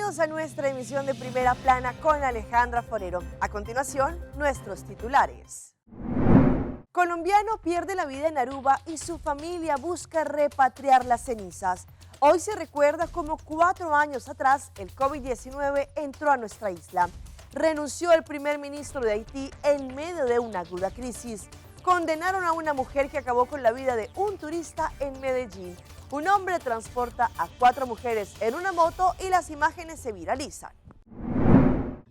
Bienvenidos a nuestra emisión de Primera Plana con Alejandra Forero. A continuación, nuestros titulares. Colombiano pierde la vida en Aruba y su familia busca repatriar las cenizas. Hoy se recuerda cómo 4 años atrás el COVID-19 entró a nuestra isla. Renunció el primer ministro de Haití en medio de una aguda crisis. Condenaron a una mujer que acabó con la vida de un turista en Medellín. Un hombre transporta a 4 mujeres en una moto y las imágenes se viralizan.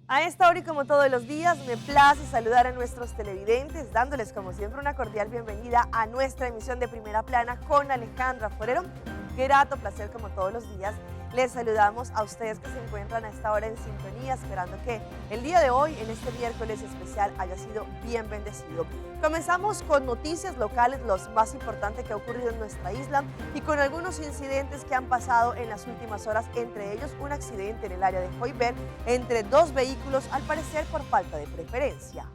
A esta hora y como todos los días, me place saludar a nuestros televidentes, dándoles como siempre una cordial bienvenida a nuestra emisión de Primera Plana con Alejandra Forero. Grato placer como todos los días. Les saludamos a ustedes que se encuentran a esta hora en sintonía, esperando que el día de hoy, en este miércoles especial, haya sido bien bendecido. Comenzamos con noticias locales, los más importantes que ha ocurrido en nuestra isla y con algunos incidentes que han pasado en las últimas horas, entre ellos un accidente en el área de Joyver entre 2 vehículos, al parecer por falta de preferencia.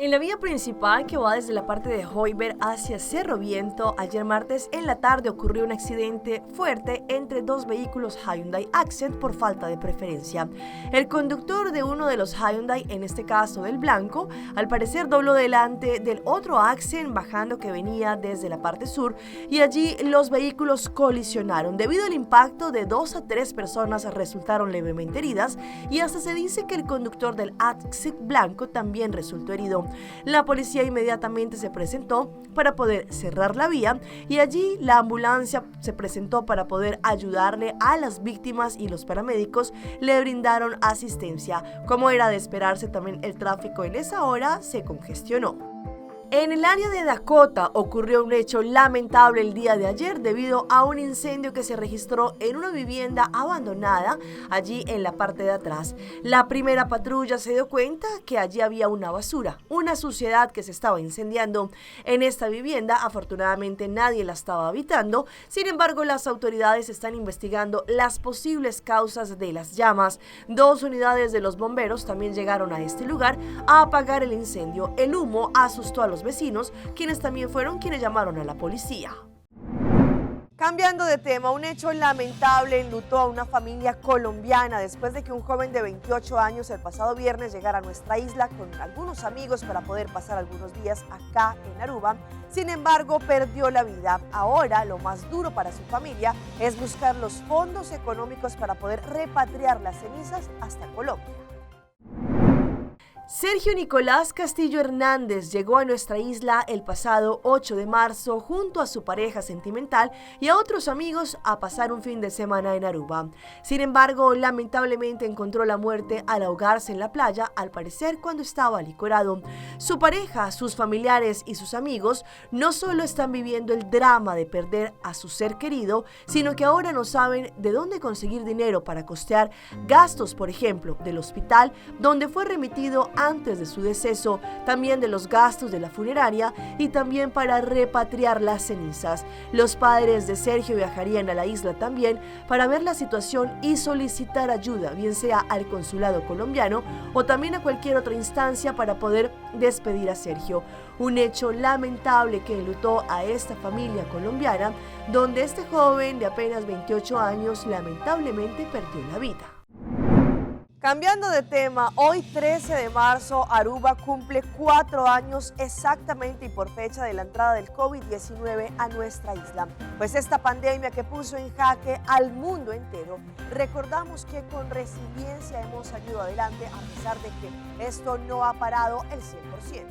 En la vía principal que va desde la parte de Joyver hacia Cerro Viento, ayer martes en la tarde ocurrió un accidente fuerte entre 2 vehículos Hyundai Accent por falta de preferencia. El conductor de uno de los Hyundai, en este caso del blanco, al parecer dobló delante del otro Accent bajando que venía desde la parte sur y allí los vehículos colisionaron. Debido al impacto, de 2 a 3 personas resultaron levemente heridas y hasta se dice que el conductor del Accent blanco también resultó herido. La policía inmediatamente se presentó para poder cerrar la vía y allí la ambulancia se presentó para poder ayudarle a las víctimas y los paramédicos le brindaron asistencia. Como era de esperarse, también el tráfico en esa hora se congestionó. En el área de Dakota ocurrió un hecho lamentable el día de ayer debido a un incendio que se registró en una vivienda abandonada allí en la parte de atrás. La primera patrulla se dio cuenta que allí había una basura, una suciedad que se estaba incendiando en esta vivienda. Afortunadamente nadie la estaba habitando, sin embargo las autoridades están investigando las posibles causas de las llamas. 2 unidades de los bomberos también llegaron a este lugar a apagar el incendio. El humo asustó a los vecinos, quienes también fueron quienes llamaron a la policía. Cambiando de tema, un hecho lamentable enlutó a una familia colombiana después de que un joven de 28 años el pasado viernes llegara a nuestra isla con algunos amigos para poder pasar algunos días acá en Aruba. Sin embargo, perdió la vida. Ahora, lo más duro para su familia es buscar los fondos económicos para poder repatriar las cenizas hasta Colombia. Sergio Nicolás Castillo Hernández llegó a nuestra isla el pasado 8 de marzo junto a su pareja sentimental y a otros amigos a pasar un fin de semana en Aruba. Sin embargo, lamentablemente encontró la muerte al ahogarse en la playa, al parecer cuando estaba licorado. Su pareja, sus familiares y sus amigos no solo están viviendo el drama de perder a su ser querido, sino que ahora no saben de dónde conseguir dinero para costear gastos, por ejemplo, del hospital donde fue remitido antes de su deceso, también de los gastos de la funeraria y también para repatriar las cenizas. Los padres de Sergio viajarían a la isla también para ver la situación y solicitar ayuda, bien sea al consulado colombiano o también a cualquier otra instancia para poder despedir a Sergio. Un hecho lamentable que enlutó a esta familia colombiana, donde este joven de apenas 28 años lamentablemente perdió la vida. Cambiando de tema, hoy 13 de marzo Aruba cumple 4 años exactamente y por fecha de la entrada del COVID-19 a nuestra isla. Pues esta pandemia que puso en jaque al mundo entero, recordamos que con resiliencia hemos salido adelante a pesar de que esto no ha parado el 100%.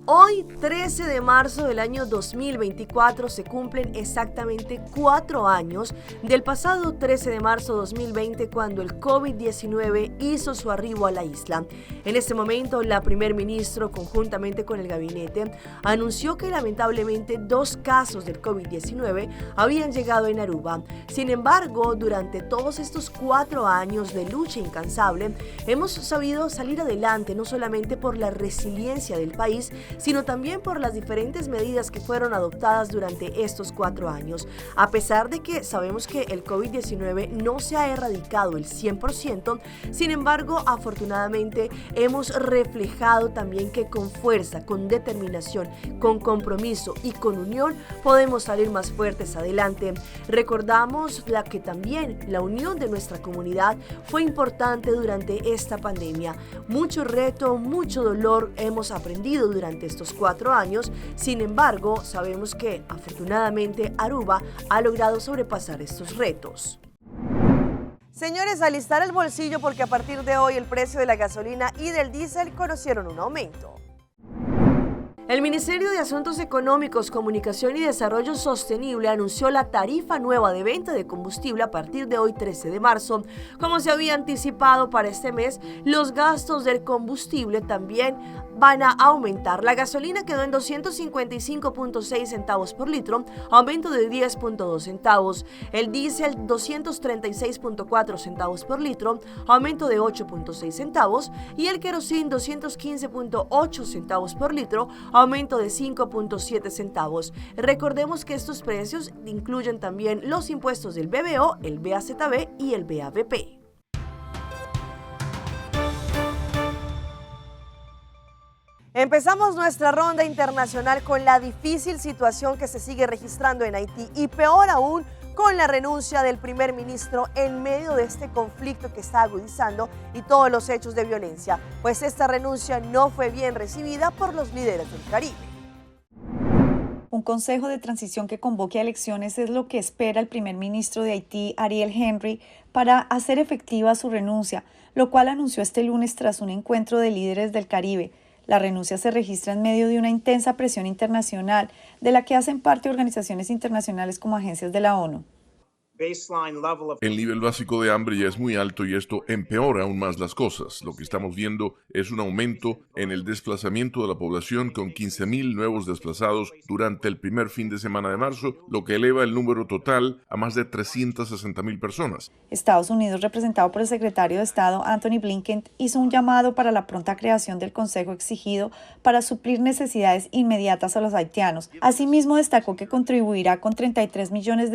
Hoy, 13 de marzo del año 2024, se cumplen exactamente 4 años del pasado 13 de marzo 2020 cuando el COVID-19 hizo su arribo a la isla. En ese momento, la primer ministro, conjuntamente con el gabinete, anunció que lamentablemente 2 casos del COVID-19 habían llegado en Aruba. Sin embargo, durante todos estos 4 años de lucha incansable, hemos sabido salir adelante no solamente por la resiliencia del país, sino también por las diferentes medidas que fueron adoptadas durante estos 4 años. A pesar de que sabemos que el COVID-19 no se ha erradicado el 100%, sin embargo, afortunadamente hemos reflejado también que con fuerza, con determinación, con compromiso y con unión podemos salir más fuertes adelante. Recordamos que también la unión de nuestra comunidad fue importante durante esta pandemia. Mucho reto, mucho dolor hemos aprendido durante estos 4 años. Sin embargo, sabemos que afortunadamente Aruba ha logrado sobrepasar estos retos. Señores, alistar el bolsillo porque a partir de hoy el precio de la gasolina y del diésel conocieron un aumento. El Ministerio de Asuntos Económicos, Comunicación y Desarrollo Sostenible anunció la tarifa nueva de venta de combustible a partir de hoy 13 de marzo. Como se había anticipado para este mes, los gastos del combustible también van a aumentar. La gasolina quedó en 255.6 centavos por litro, aumento de 10.2 centavos. El diésel 236.4 centavos por litro, aumento de 8.6 centavos. Y el querosín 215.8 centavos por litro, aumento de 5.7 centavos. Recordemos que estos precios incluyen también los impuestos del BBO, el BAZB y el BABP. Empezamos nuestra ronda internacional con la difícil situación que se sigue registrando en Haití y peor aún con la renuncia del primer ministro en medio de este conflicto que está agudizando y todos los hechos de violencia, pues esta renuncia no fue bien recibida por los líderes del Caribe. Un consejo de transición que convoque a elecciones es lo que espera el primer ministro de Haití, Ariel Henry, para hacer efectiva su renuncia, lo cual anunció este lunes tras un encuentro de líderes del Caribe. La renuncia se registra en medio de una intensa presión internacional, de la que hacen parte organizaciones internacionales como agencias de la ONU. El nivel básico de hambre ya es muy alto y esto empeora aún más las cosas. Lo que estamos viendo es un aumento en el desplazamiento de la población con 15.000 nuevos desplazados durante el primer fin de semana de marzo, lo que eleva el número total a más de 360.000 personas. Estados Unidos, representado por el secretario de Estado Anthony Blinken, hizo un llamado para la pronta creación del Consejo exigido para suplir necesidades inmediatas a los haitianos. Asimismo, destacó que contribuirá con $33 millones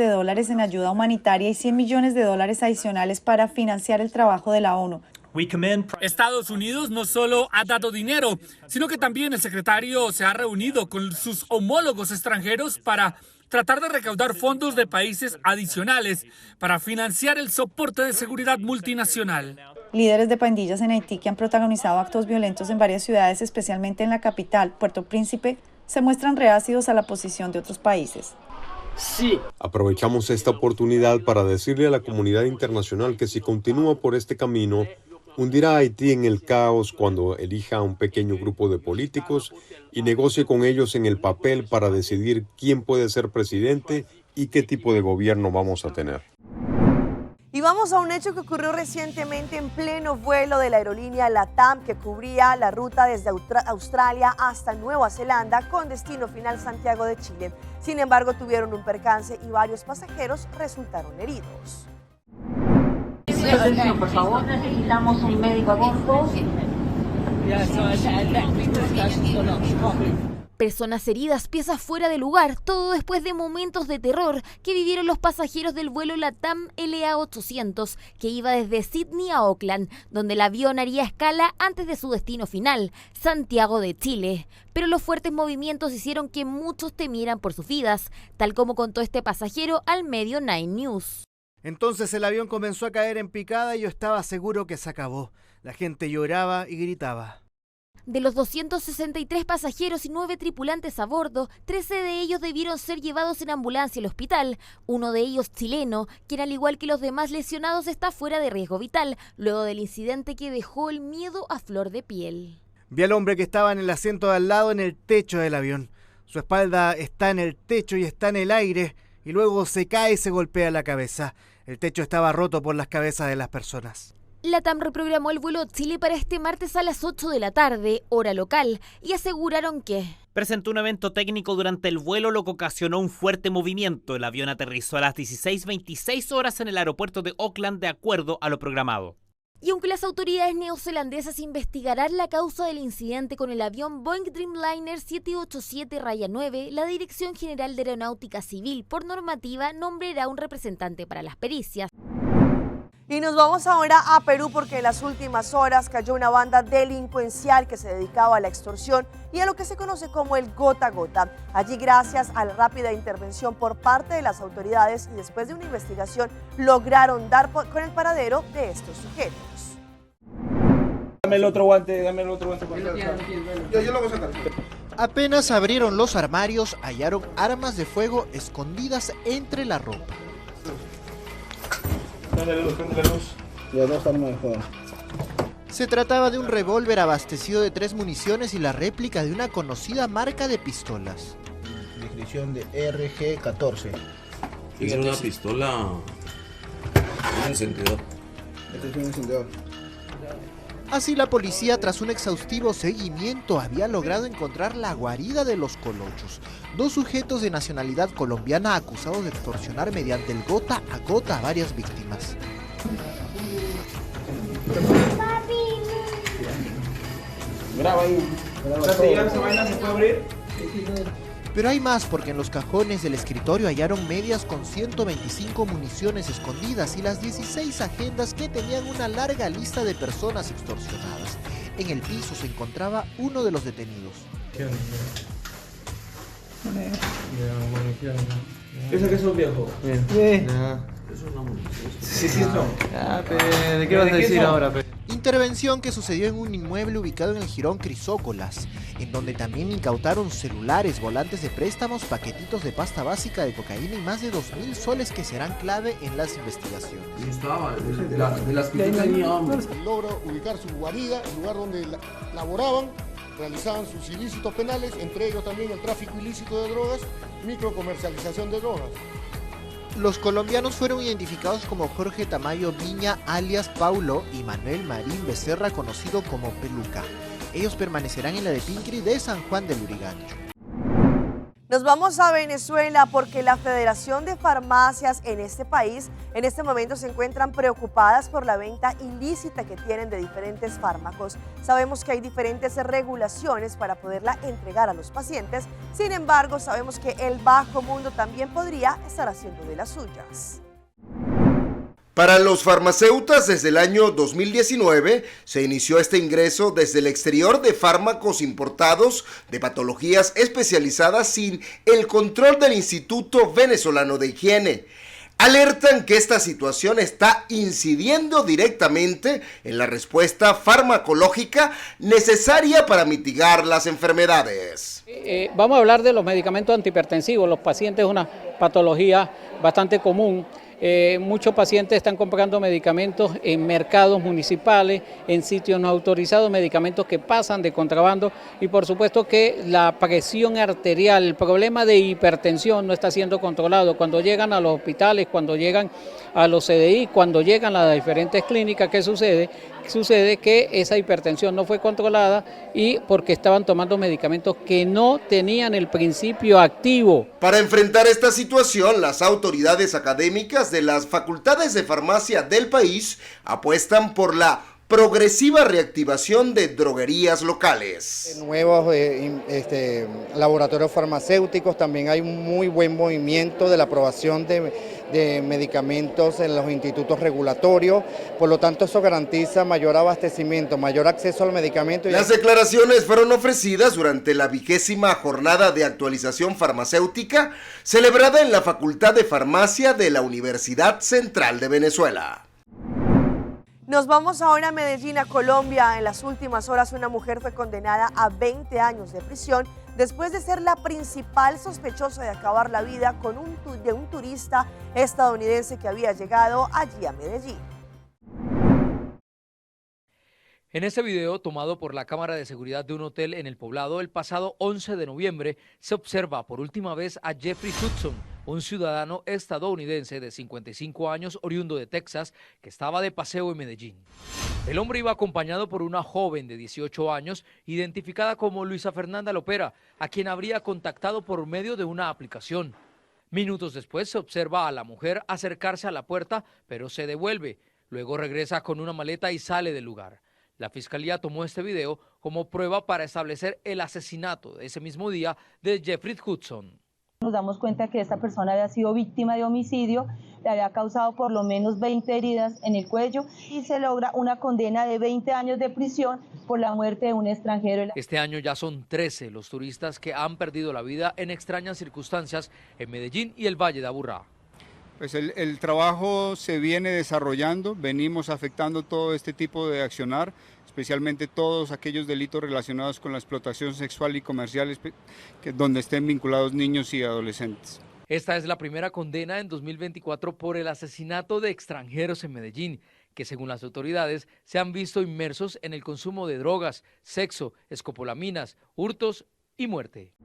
en ayuda humanitaria y $100 millones adicionales para financiar el trabajo de la ONU. Estados Unidos no solo ha dado dinero, sino que también el secretario se ha reunido con sus homólogos extranjeros para tratar de recaudar fondos de países adicionales para financiar el soporte de seguridad multinacional. Líderes de pandillas en Haití que han protagonizado actos violentos en varias ciudades, especialmente en la capital, Puerto Príncipe, se muestran reacios a la posición de otros países. Sí. Aprovechamos esta oportunidad para decirle a la comunidad internacional que si continúa por este camino, hundirá a Haití en el caos cuando elija a un pequeño grupo de políticos y negocie con ellos en el papel para decidir quién puede ser presidente y qué tipo de gobierno vamos a tener. Y vamos a un hecho que ocurrió recientemente en pleno vuelo de la aerolínea LATAM que cubría la ruta desde Australia hasta Nueva Zelanda con destino final Santiago de Chile. Sin embargo, tuvieron un percance y varios pasajeros resultaron heridos. Atención, por favor, necesitamos un médico adulto. Personas heridas, piezas fuera de lugar, todo después de momentos de terror que vivieron los pasajeros del vuelo LATAM LA800 que iba desde Sydney a Auckland, donde el avión haría escala antes de su destino final, Santiago de Chile. Pero los fuertes movimientos hicieron que muchos temieran por sus vidas, tal como contó este pasajero al medio Nine News. Entonces el avión comenzó a caer en picada y yo estaba seguro que se acabó. La gente lloraba y gritaba. De los 263 pasajeros y 9 tripulantes a bordo, 13 de ellos debieron ser llevados en ambulancia al hospital. Uno de ellos chileno, quien al igual que los demás lesionados está fuera de riesgo vital, luego del incidente que dejó el miedo a flor de piel. Vi al hombre que estaba en el asiento de al lado en el techo del avión. Su espalda está en el techo y está en el aire, y luego se cae y se golpea la cabeza. El techo estaba roto por las cabezas de las personas. LATAM reprogramó el vuelo a Chile para este martes a las 8 de la tarde, hora local, y aseguraron que presentó un evento técnico durante el vuelo, lo que ocasionó un fuerte movimiento. El avión aterrizó a las 16:26 horas en el aeropuerto de Auckland de acuerdo a lo programado. Y aunque las autoridades neozelandesas investigarán la causa del incidente con el avión Boeing Dreamliner 787-9, la Dirección General de Aeronáutica Civil, por normativa, nombrará un representante para las pericias. Y nos vamos ahora a Perú porque en las últimas horas cayó una banda delincuencial que se dedicaba a la extorsión y a lo que se conoce como el gota a gota. Allí, gracias a la rápida intervención por parte de las autoridades y después de una investigación, lograron dar con el paradero de estos sujetos. Dame el otro guante. Yo lo voy a sacar. Apenas abrieron los armarios, hallaron armas de fuego escondidas entre la ropa. Los dos están mejor. Se trataba de un revólver abastecido de 3 municiones y la réplica de una conocida marca de pistolas. Descripción de RG-14. Es una pistola, un encendedor. Este es un encendedor. Así la policía, tras un exhaustivo seguimiento, había logrado encontrar la guarida de los colochos. 2 sujetos de nacionalidad colombiana acusados de extorsionar mediante el gota a gota a varias víctimas. Graba ahí. ¿Esa vaina se puede abrir? Pero hay más, porque en los cajones del escritorio hallaron medias con 125 municiones escondidas y las 16 agendas que tenían una larga lista de personas extorsionadas. En el piso se encontraba uno de los detenidos. ¿Eso qué es un viejo? Eso es una munición. Sí, son. ¿De qué vas a decir ahora? Intervención que sucedió en un inmueble ubicado en el jirón Crisócolas, en donde también incautaron celulares, volantes de préstamos, paquetitos de pasta básica de cocaína y más de 2.000 soles que serán clave en las investigaciones. De las que teníamos. Logró ubicar su guarida, el lugar donde laboraban, realizaban sus ilícitos penales, entre ellos también el tráfico ilícito de drogas, microcomercialización de drogas. Los colombianos fueron identificados como Jorge Tamayo Viña, alias Paulo, y Manuel Marín Becerra, conocido como Peluca. Ellos permanecerán en la de Pincri de San Juan del Lurigancho. Nos vamos a Venezuela porque la Federación de Farmacias en este país en este momento se encuentran preocupadas por la venta ilícita que tienen de diferentes fármacos. Sabemos que hay diferentes regulaciones para poderla entregar a los pacientes, sin embargo sabemos que el bajo mundo también podría estar haciendo de las suyas. Para los farmacéutas, desde el año 2019 se inició este ingreso desde el exterior de fármacos importados de patologías especializadas sin el control del Instituto Venezolano de Higiene. Alertan que esta situación está incidiendo directamente en la respuesta farmacológica necesaria para mitigar las enfermedades. Vamos a hablar de los medicamentos antihipertensivos. Los pacientes es una patología bastante común. Muchos pacientes están comprando medicamentos en mercados municipales, en sitios no autorizados, medicamentos que pasan de contrabando y por supuesto que la presión arterial, el problema de hipertensión no está siendo controlado. Cuando llegan a los hospitales, cuando llegan a los CDI, cuando llegan a las diferentes clínicas, ¿qué sucede? Sucede que esa hipertensión no fue controlada y porque estaban tomando medicamentos que no tenían el principio activo. Para enfrentar esta situación, las autoridades académicas de las facultades de farmacia del país apuestan por la progresiva reactivación de droguerías locales. Nuevos laboratorios farmacéuticos, también hay un muy buen movimiento de la aprobación de medicamentos en los institutos regulatorios, por lo tanto eso garantiza mayor abastecimiento, mayor acceso al medicamento. Las declaraciones fueron ofrecidas durante la 20ª jornada de actualización farmacéutica celebrada en la Facultad de Farmacia de la Universidad Central de Venezuela. Nos vamos ahora a Medellín, a Colombia. En las últimas horas una mujer fue condenada a 20 años de prisión después de ser la principal sospechosa de acabar la vida de un turista estadounidense que había llegado allí a Medellín. En este video, tomado por la cámara de seguridad de un hotel en el Poblado el pasado 11 de noviembre, se observa por última vez a Jeffrey Hudson, un ciudadano estadounidense de 55 años oriundo de Texas que estaba de paseo en Medellín. El hombre iba acompañado por una joven de 18 años identificada como Luisa Fernanda Lopera, a quien habría contactado por medio de una aplicación. Minutos después se observa a la mujer acercarse a la puerta, pero se devuelve. Luego regresa con una maleta y sale del lugar. La fiscalía tomó este video como prueba para establecer el asesinato de ese mismo día de Jeffrey Hudson. Nos damos cuenta que esta persona había sido víctima de homicidio, le había causado por lo menos 20 heridas en el cuello y se logra una condena de 20 años de prisión por la muerte de un extranjero. Este año ya son 13 los turistas que han perdido la vida en extrañas circunstancias en Medellín y el Valle de Aburrá. Pues el trabajo se viene desarrollando, venimos afectando todo este tipo de accionar, especialmente todos aquellos delitos relacionados con la explotación sexual y comercial, donde estén vinculados niños y adolescentes. Esta es la primera condena en 2024 por el asesinato de extranjeros en Medellín, que según las autoridades se han visto inmersos en el consumo de drogas, sexo, escopolaminas, hurtos y muerte.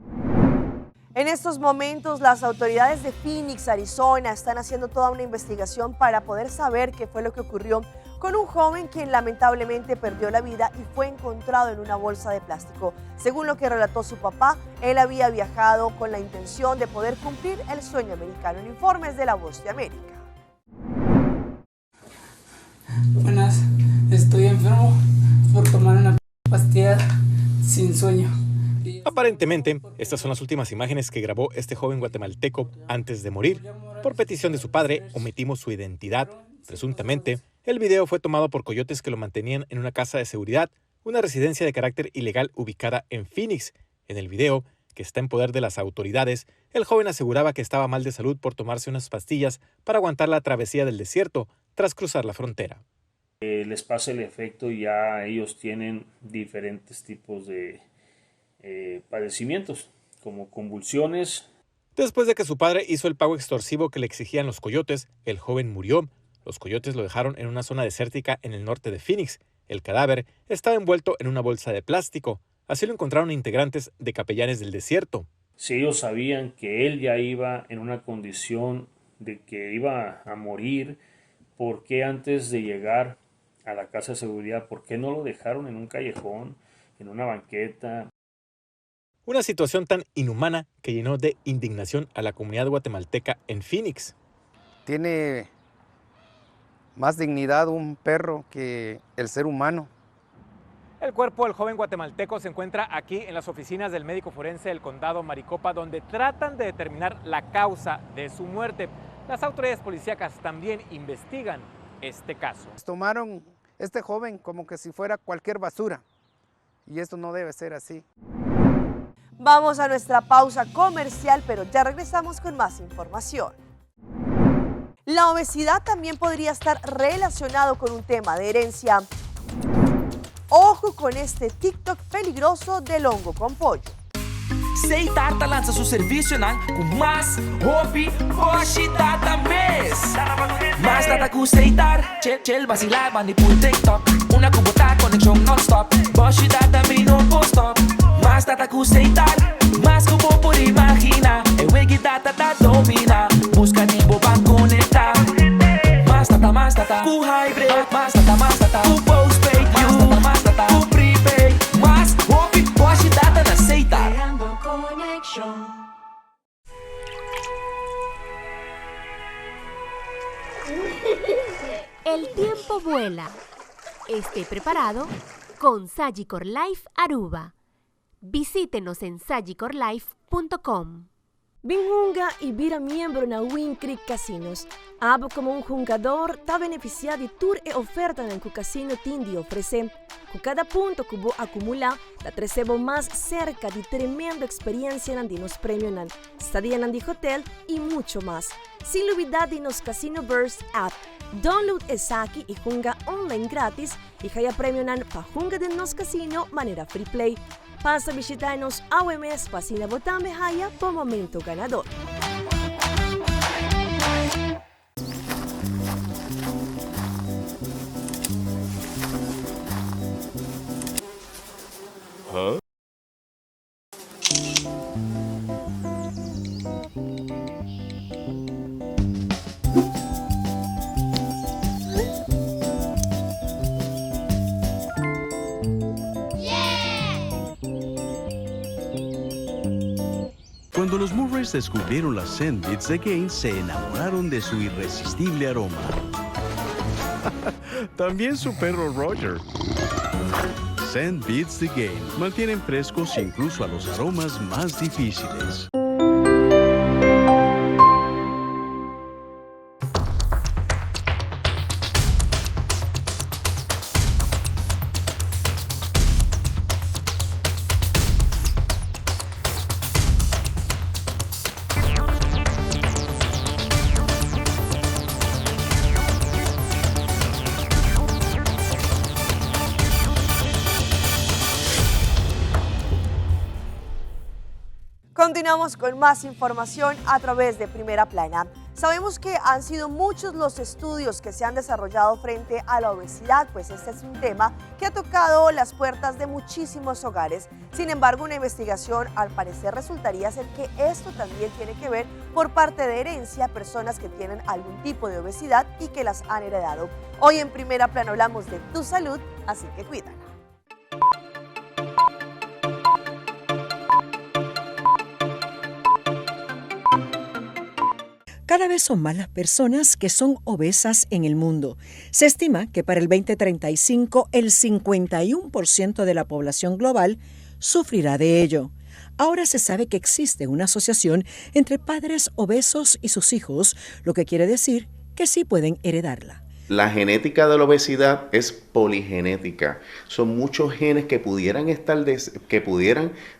En estos momentos, las autoridades de Phoenix, Arizona, están haciendo toda una investigación para poder saber qué fue lo que ocurrió con un joven quien lamentablemente perdió la vida y fue encontrado en una bolsa de plástico. Según lo que relató su papá, él había viajado con la intención de poder cumplir el sueño americano. En informes de La Voz de América. Buenas, estoy enfermo por tomar una pastilla sin sueño. Aparentemente, estas son las últimas imágenes que grabó este joven guatemalteco antes de morir. Por petición de su padre, omitimos su identidad. Presuntamente, el video fue tomado por coyotes que lo mantenían en una casa de seguridad, una residencia de carácter ilegal ubicada en Phoenix. En el video, que está en poder de las autoridades, el joven aseguraba que estaba mal de salud por tomarse unas pastillas para aguantar la travesía del desierto tras cruzar la frontera. Les pasa el efecto y ya ellos tienen diferentes tipos de padecimientos, como convulsiones. Después de que su padre hizo el pago extorsivo que le exigían los coyotes, el joven murió. Los coyotes lo dejaron en una zona desértica en el norte de Phoenix. El cadáver estaba envuelto en una bolsa de plástico. Así lo encontraron integrantes de Capellanes del Desierto. Si ellos sabían que él ya iba en una condición de que iba a morir, ¿por qué antes de llegar a la casa de seguridad, por qué no lo dejaron en un callejón, en una banqueta? Una situación tan inhumana que llenó de indignación a la comunidad guatemalteca en Phoenix. Tiene más dignidad un perro que el ser humano. El cuerpo del joven guatemalteco se encuentra aquí en las oficinas del médico forense del condado Maricopa, donde tratan de determinar la causa de su muerte. Las autoridades policíacas también investigan este caso. Tomaron este joven como que si fuera cualquier basura, y esto no debe ser así. Vamos a nuestra pausa comercial, pero ya regresamos con más información. La obesidad también podría estar relacionado con un tema de herencia. Ojo con este TikTok peligroso del hongo con pollo. Sei Tarta lança seu serviço com mais hobby, hoje data mês. Mais data com Seitar, chill vacilar, manipul TikTok. Una cubota conexão non-stop, hoje data me no post-stop. Mais data com Seitar, mais como por imaginar. É wiki data da domina, busca tipo pra conectar. Mais data, com hybrid, mais data, com postpaid, mais data, com prepaid. Mais hobby, hoje data na Seitar. El tiempo vuela. Esté preparado con Sagicor Life Aruba. Visítenos en sagicorlife.com. Bingunga y vira miembro na Win Creek Casinos. Abo como un jugador está beneficiado de tour e oferta en el casino Tindi ofrece. Con cada punto que vos acumula, la recebo más cerca de tremenda experiencia en los premios en estadía en el hotel y mucho más. Sin olvidar de nos Casino Burst app. Download Esaki y junga online gratis y haya premio en pa junga de nos casino manera free play. Pasa a visitarnos a OMS Pasina Botambe Haya por momento ganador. ¿Ah? Cuando los Murrays descubrieron las Sandwich de Gaines, se enamoraron de su irresistible aroma. también su perro Roger. Zen Beats the Game. Mantienen frescos incluso a los aromas más difíciles. Continuamos con más información a través de Primera Plana. Sabemos que han sido muchos los estudios que se han desarrollado frente a la obesidad, pues este es un tema que ha tocado las puertas de muchísimos hogares. Sin embargo, una investigación al parecer resultaría ser que esto también tiene que ver por parte de herencia, personas que tienen algún tipo de obesidad y que las han heredado. Hoy en Primera Plana hablamos de tu salud, así que cuídala. Cada vez son más las personas que son obesas en el mundo. Se estima que para el 2035 el 51% de la población global sufrirá de ello. Ahora se sabe que existe una asociación entre padres obesos y sus hijos, lo que quiere decir que sí pueden heredarla. La genética de la obesidad es poligenética. Son muchos genes que pudieran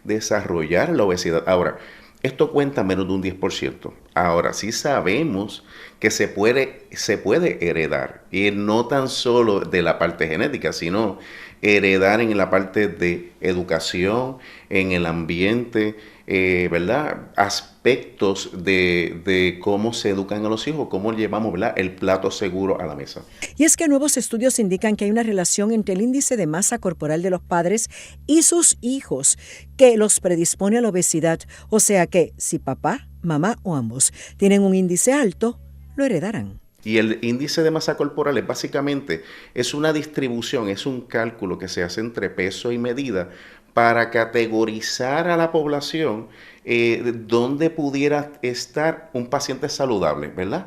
desarrollar la obesidad. Ahora, esto cuenta menos de un 10%. Ahora, sí sabemos que se puede heredar, y no tan solo de la parte genética, sino heredar en la parte de educación, en el ambiente, ¿verdad? Aspectos de cómo se educan a los hijos, cómo llevamos, ¿verdad?, el plato seguro a la mesa. Y es que nuevos estudios indican que hay una relación entre el índice de masa corporal de los padres y sus hijos que los predispone a la obesidad. O sea que si papá, mamá o ambos tienen un índice alto, lo heredarán. Y el índice de masa corporal es básicamente una distribución, es un cálculo que se hace entre peso y medida para categorizar a la población dónde pudiera estar un paciente saludable, ¿verdad?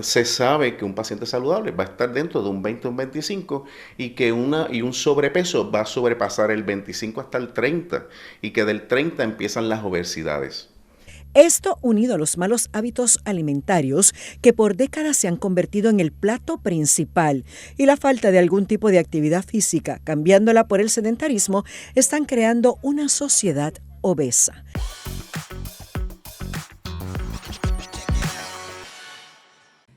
Se sabe que un paciente saludable va a estar dentro de un 20 o un 25 y que un sobrepeso va a sobrepasar el 25 hasta el 30 y que del 30 empiezan las obesidades. Esto unido a los malos hábitos alimentarios que por décadas se han convertido en el plato principal y la falta de algún tipo de actividad física, cambiándola por el sedentarismo, están creando una sociedad obesa.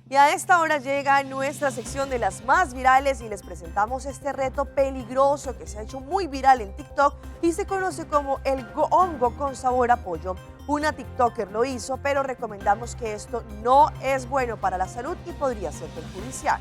Y a esta hora llega nuestra sección de las más virales y les presentamos este reto peligroso que se ha hecho muy viral en TikTok y se conoce como el hongo con sabor a pollo. Una TikToker lo hizo, pero recomendamos que esto no es bueno para la salud y podría ser perjudicial.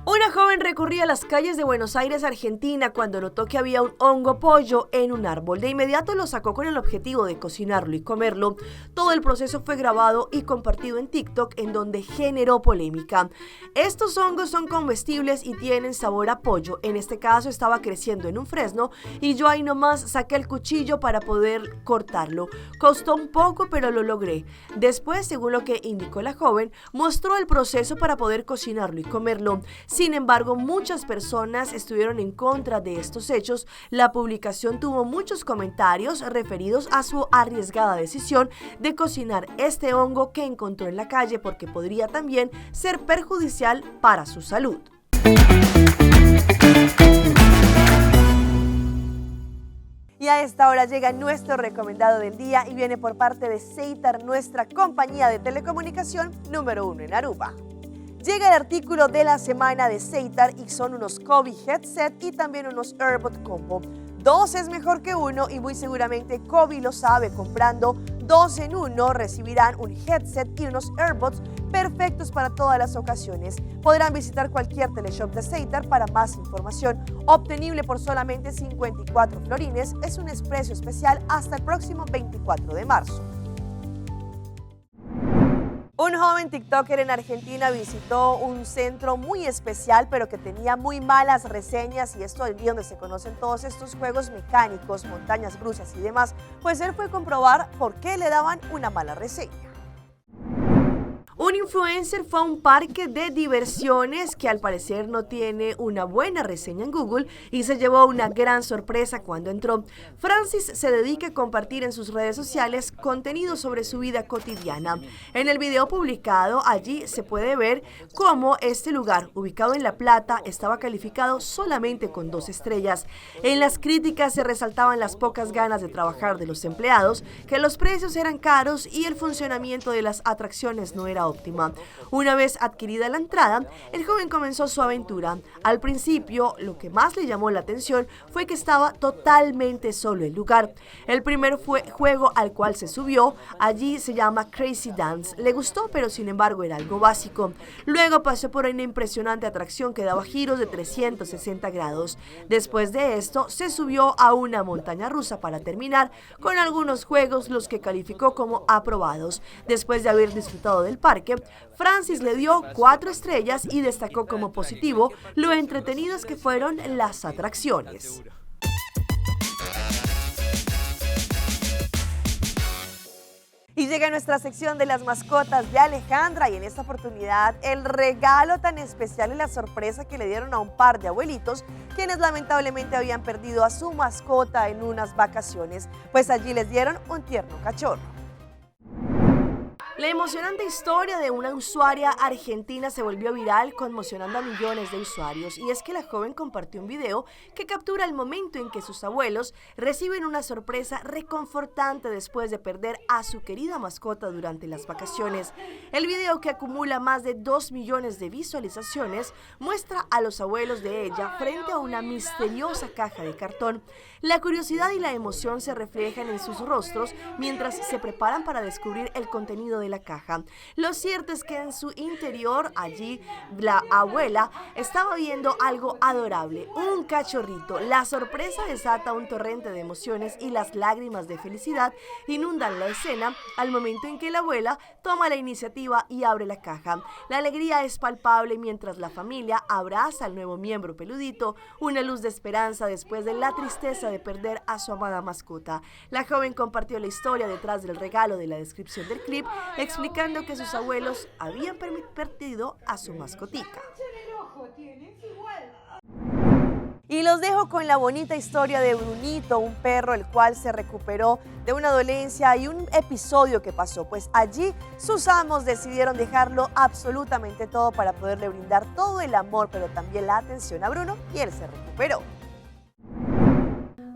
Una joven recorría las calles de Buenos Aires, Argentina, cuando notó que había un hongo pollo en un árbol. De inmediato lo sacó con el objetivo de cocinarlo y comerlo. Todo el proceso fue grabado y compartido en TikTok, en donde generó polémica. Estos hongos son comestibles y tienen sabor a pollo. En este caso estaba creciendo en un fresno y yo ahí nomás saqué el cuchillo para poder cortarlo. Costó un poco, pero lo logré. Después, según lo que indicó la joven, mostró el proceso para poder cocinarlo y comerlo. Sin embargo, muchas personas estuvieron en contra de estos hechos. La publicación tuvo muchos comentarios referidos a su arriesgada decisión de cocinar este hongo que encontró en la calle porque podría también ser perjudicial para su salud. Y a esta hora llega nuestro recomendado del día y viene por parte de Ceitar, nuestra compañía de telecomunicación número 1 en Aruba. Llega el artículo de la semana de Ceitar y son unos Kobe headset y también unos AirBot Combo. 2 es mejor que 1 y muy seguramente Kobe lo sabe. Comprando 2 en 1 recibirán un headset y unos AirBots perfectos para todas las ocasiones. Podrán visitar cualquier teleshop de Ceitar para más información. Obtenible por solamente 54 florines, es un precio especial hasta el próximo 24 de marzo. Un joven TikToker en Argentina visitó un centro muy especial, pero que tenía muy malas reseñas, y esto es donde se conocen todos estos juegos mecánicos, montañas rusas y demás, pues él fue a comprobar por qué le daban una mala reseña. Un influencer fue a un parque de diversiones que al parecer no tiene una buena reseña en Google y se llevó una gran sorpresa cuando entró. Francis se dedica a compartir en sus redes sociales contenido sobre su vida cotidiana. En el video publicado allí se puede ver cómo este lugar, ubicado en La Plata, estaba calificado solamente con 2 estrellas. En las críticas se resaltaban las pocas ganas de trabajar de los empleados, que los precios eran caros y el funcionamiento de las atracciones no era óptima. Una vez adquirida la entrada, el joven comenzó su aventura. Al principio, lo que más le llamó la atención fue que estaba totalmente solo el lugar. El primer juego al cual se subió, allí se llama Crazy Dance. Le gustó, pero sin embargo era algo básico. Luego pasó por una impresionante atracción que daba giros de 360 grados. Después de esto, se subió a una montaña rusa para terminar con algunos juegos los que calificó como aprobados. Después de haber disfrutado del parque, Francis le dio 4 estrellas y destacó como positivo lo entretenidas que fueron las atracciones. Y llega nuestra sección de las mascotas de Alejandra, y en esta oportunidad el regalo tan especial y la sorpresa que le dieron a un par de abuelitos quienes lamentablemente habían perdido a su mascota en unas vacaciones, pues allí les dieron un tierno cachorro. La emocionante historia de una usuaria argentina se volvió viral, conmocionando a millones de usuarios, y es que la joven compartió un video que captura el momento en que sus abuelos reciben una sorpresa reconfortante después de perder a su querida mascota durante las vacaciones. El video, que acumula más de 2 millones de visualizaciones, muestra a los abuelos de ella frente a una misteriosa caja de cartón. La curiosidad y la emoción se reflejan en sus rostros mientras se preparan para descubrir el contenido de la caja. Lo cierto es que en su interior, allí, la abuela estaba viendo algo adorable, un cachorrito. La sorpresa desata un torrente de emociones y las lágrimas de felicidad inundan la escena al momento en que la abuela toma la iniciativa y abre la caja. La alegría es palpable mientras la familia abraza al nuevo miembro peludito, una luz de esperanza después de la tristeza de perder a su amada mascota. La joven compartió la historia detrás del regalo de la descripción del clip, explicando que sus abuelos habían perdido a su mascotica. Y los dejo con la bonita historia de Brunito, un perro el cual se recuperó de una dolencia y un episodio que pasó, pues allí sus amos decidieron dejarlo absolutamente todo para poderle brindar todo el amor, pero también la atención a Bruno, y él se recuperó.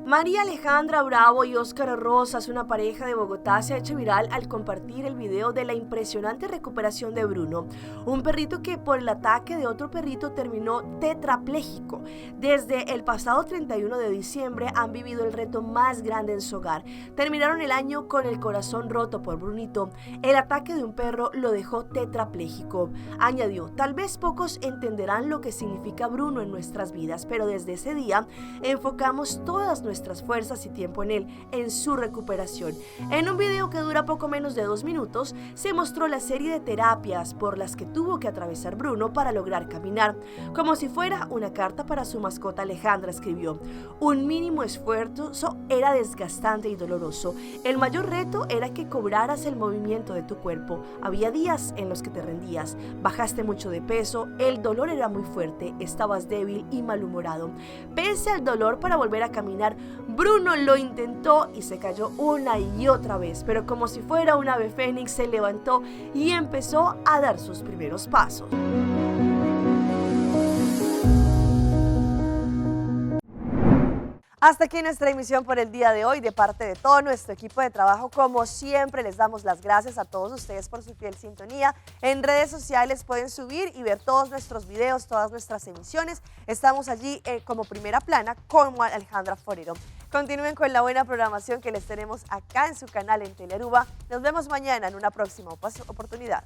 María Alejandra Bravo y Óscar Rosas, una pareja de Bogotá, se ha hecho viral al compartir el video de la impresionante recuperación de Bruno, un perrito que por el ataque de otro perrito terminó tetrapléjico. Desde el pasado 31 de diciembre han vivido el reto más grande en su hogar. Terminaron el año con el corazón roto por Brunito. El ataque de un perro lo dejó tetrapléjico. Añadió: tal vez pocos entenderán lo que significa Bruno en nuestras vidas, pero desde ese día enfocamos todas nuestras fuerzas y tiempo en él, en su recuperación. En un video que dura poco menos de 2 minutos, se mostró la serie de terapias por las que tuvo que atravesar Bruno para lograr caminar. Como si fuera una carta para su mascota, Alejandra escribió: un mínimo esfuerzo era desgastante y doloroso. El mayor reto era que cobraras el movimiento de tu cuerpo. Había días en los que te rendías, bajaste mucho de peso, el dolor era muy fuerte, estabas débil y malhumorado. Pese al dolor, para volver a caminar, Bruno lo intentó y se cayó una y otra vez, pero como si fuera un ave fénix se levantó y empezó a dar sus primeros pasos. Hasta aquí nuestra emisión por el día de hoy. De parte de todo nuestro equipo de trabajo, como siempre, les damos las gracias a todos ustedes por su fiel sintonía. En redes sociales pueden subir y ver todos nuestros videos, todas nuestras emisiones. Estamos allí como Primera Plana con Alejandra Forero. Continúen con la buena programación que les tenemos acá en su canal en Telearuba. Nos vemos mañana en una próxima oportunidad.